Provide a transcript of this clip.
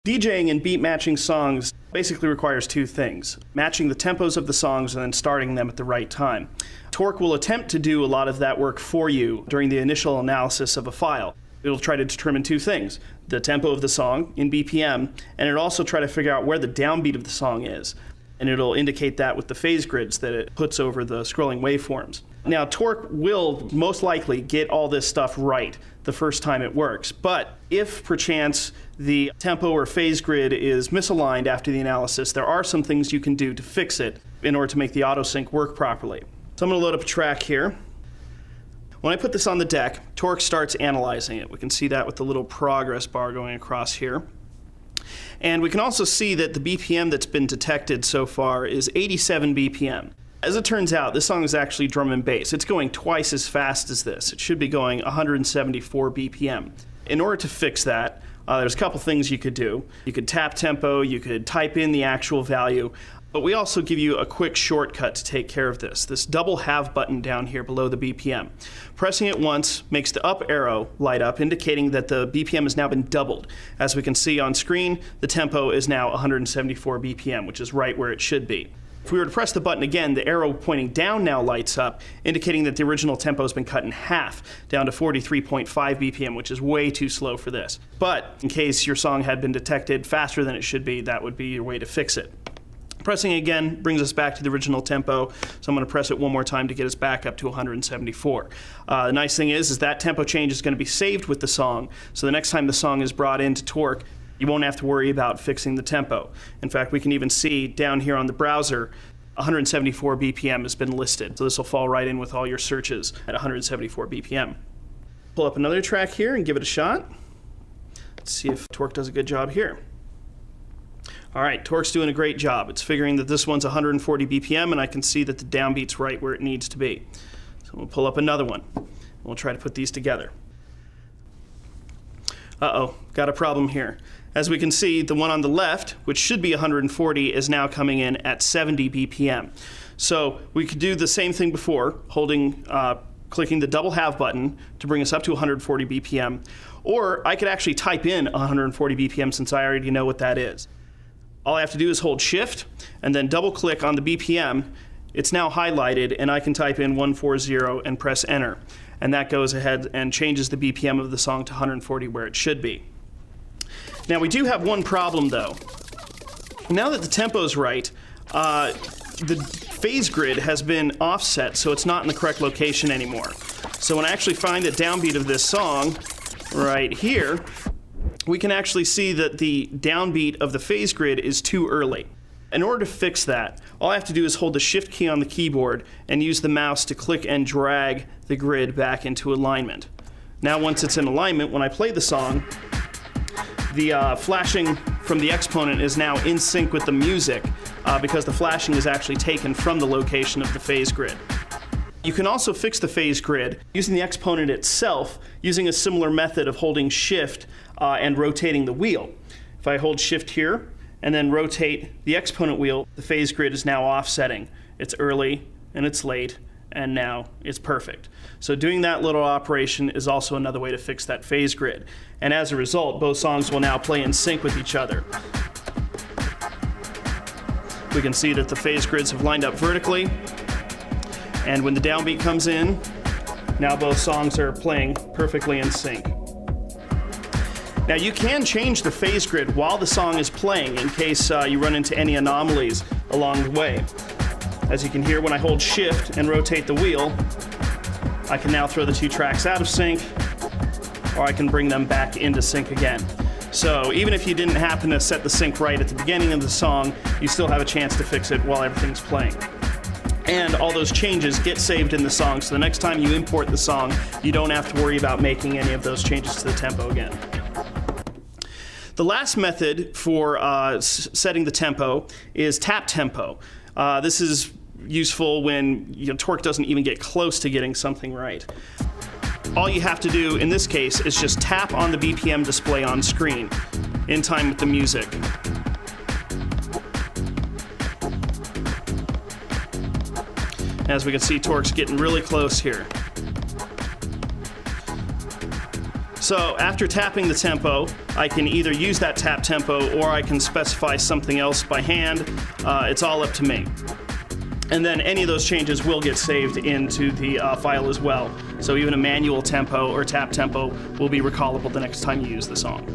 DJing and beat matching songs basically requires two things: matching the tempos of the songs and then starting them at the right time. Torque will attempt to do a lot of that work for you during the initial analysis of a file. It'll try to determine two things: the tempo of the song in BPM, and it'll also try to figure out where the downbeat of the song is. And it'll indicate that with the phase grids that it puts over the scrolling waveforms. Now, Torque will most likely get all this stuff right the first time it works, but if perchance the tempo or phase grid is misaligned after the analysis, there are some things you can do to fix it in order to make the auto-sync work properly. So I'm going to load up a track here. When I put this on the deck, Torque starts analyzing it. We can see that with the little progress bar going across here. And we can also see that the BPM that's been detected so far is 87 BPM. As it turns out, this song is actually drum and bass. It's going twice as fast as this. It should be going 174 BPM. In order to fix that, there's a couple things you could do. You could tap tempo, you could type in the actual value, but we also give you a quick shortcut to take care of this. This double halve button down here below the BPM. Pressing it once makes the up arrow light up, indicating that the BPM has now been doubled. As we can see on screen, the tempo is now 174 BPM, which is right where it should be. If we were to press the button again, the arrow pointing down now lights up, indicating that the original tempo has been cut in half, down to 43.5 BPM, which is way too slow for this. But in case your song had been detected faster than it should be, that would be your way to fix it. Pressing again brings us back to the original tempo, so I'm going to press it one more time to get us back up to 174. The nice thing is that tempo change is going to be saved with the song, so the next time the song is brought into Torque, you won't have to worry about fixing the tempo. In fact, we can even see down here on the browser, 174 BPM has been listed, so this will fall right in with all your searches at 174 BPM. Pull up another track here and give it a shot. Let's see if Torque does a good job here. All right, Torque's doing a great job. It's figuring that this one's 140 BPM, and I can see that the downbeat's right where it needs to be. So we'll pull up another one. We'll try to put these together. Uh-oh, got a problem here. As we can see, the one on the left, which should be 140, is now coming in at 70 BPM. So we could do the same thing before, clicking the double halve button to bring us up to 140 BPM, or I could actually type in 140 BPM since I already know what that is. All I have to do is hold Shift and then double click on the BPM. It's now highlighted, and I can type in 140 and press Enter. And that goes ahead and changes the BPM of the song to 140 where it should be. Now we do have one problem though. Now that the tempo's right, the phase grid has been offset, so it's not in the correct location anymore. So when I actually find the downbeat of this song right here, we can actually see that the downbeat of the phase grid is too early. In order to fix that, all I have to do is hold the Shift key on the keyboard and use the mouse to click and drag the grid back into alignment. Now once it's in alignment, when I play the song, the flashing from the exponent is now in sync with the music because the flashing is actually taken from the location of the phase grid. You can also fix the phase grid using the exponent itself, using a similar method of holding Shift and rotating the wheel. If I hold Shift here and then rotate the exponent wheel, the phase grid is now offsetting. It's early and it's late, and now it's perfect. So doing that little operation is also another way to fix that phase grid. And as a result, both songs will now play in sync with each other. We can see that the phase grids have lined up vertically, and when the downbeat comes in, now both songs are playing perfectly in sync. Now you can change the phase grid while the song is playing in case you run into any anomalies along the way. As you can hear, when I hold Shift and rotate the wheel, I can now throw the two tracks out of sync, or I can bring them back into sync again. So even if you didn't happen to set the sync right at the beginning of the song, you still have a chance to fix it while everything's playing. And all those changes get saved in the song, so the next time you import the song, you don't have to worry about making any of those changes to the tempo again. The last method for setting the tempo is tap tempo. This is useful when Torque doesn't even get close to getting something right. All you have to do in this case is just tap on the BPM display on screen in time with the music. As we can see, Torque's getting really close here. So after tapping the tempo, I can either use that tap tempo or I can specify something else by hand. It's all up to me. And then any of those changes will get saved into the file as well. So even a manual tempo or tap tempo will be recallable the next time you use the song.